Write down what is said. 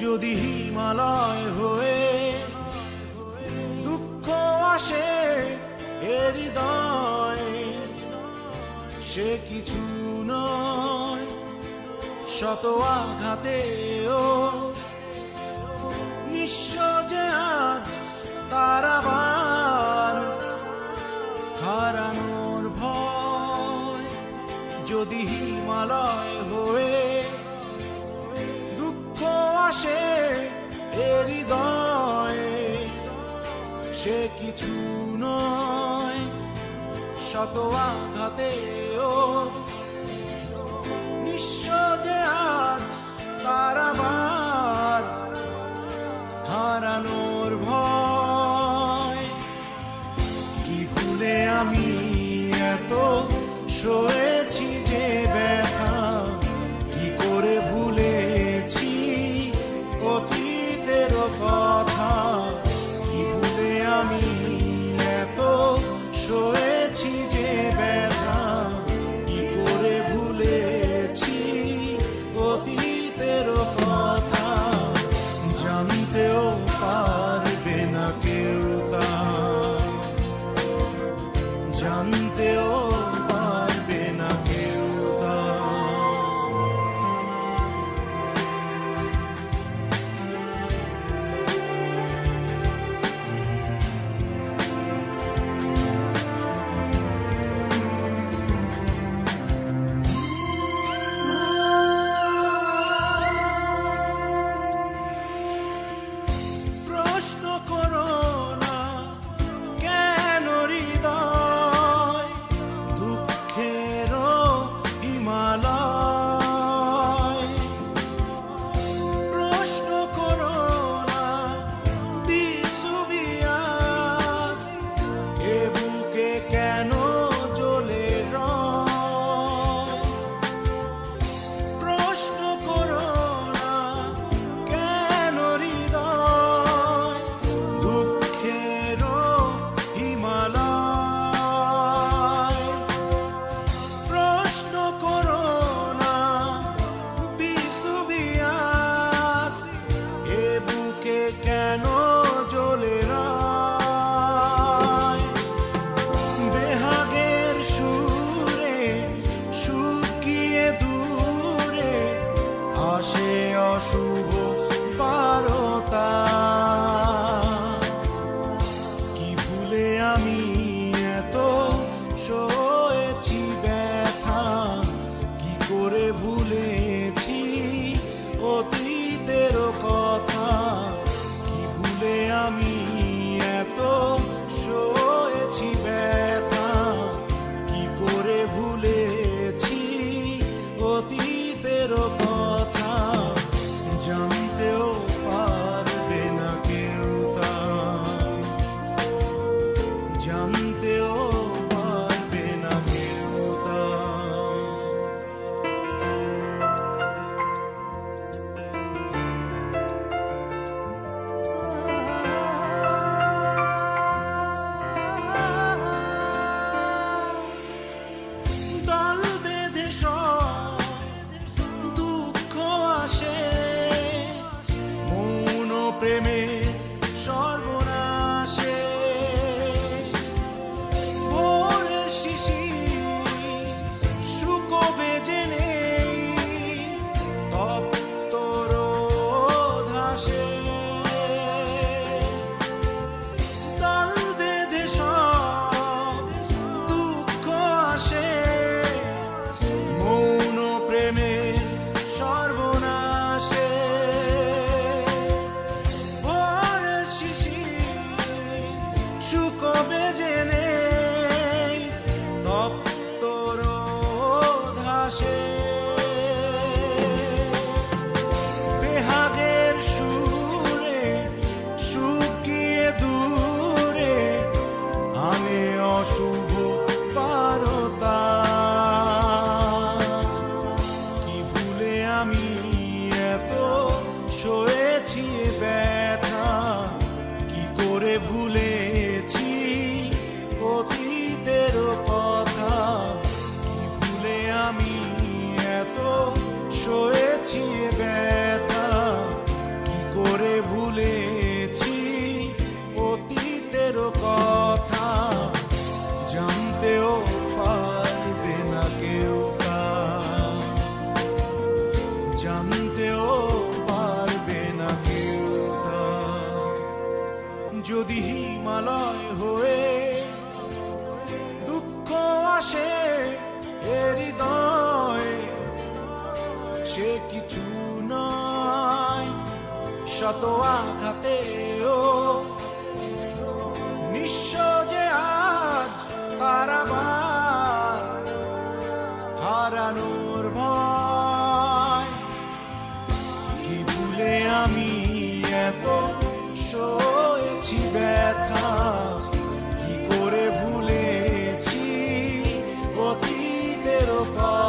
যদি হিমালয় হয়ে দুঃখ আসে এ হৃদয়ে, সে কিছু নয় শত আঘাতেও নিঃস্ব যে আজ তার আবার হারানোর ভয়। যদি হিমালয় হয়ে দুঃখ আসে এ হৃদয়ে, সে কিছু নয় শত আঘাতেও নিঃস্ব যে আজ তার আবার হারানোর ভয়। কি ভুলে আমি এত সয়েছি যে ব্যথা, কি করে ভুলেছি অতীতের কথা। কি ভুলে আমি এত সয়েছি যে ব্যথা, কি করে ভুলেছি অতীতের কথা। জানতেও পারবে না কেউ তা, জানতেও পারবে না কেউ তা। প্রশ্ন করো না কেন হৃদয় দুঃখেরও হিমালয়। প্রশ্ন করো না বিসুবিয়াস এ বুকে কেন জ্বলে রয়। প্রশ্ন করো না কেন হৃদয় যদি হিমালয় হয়ে দুঃখ আসে এ হৃদয়ে, সে কিছু নয় শত আঘাতেও নিঃস্ব যে আজ তার আবার হারানোর ভয়। কি ভুলে আমি এত সয়েছি ব্যথা, কি করে ভুলেছি অতীতের কথা।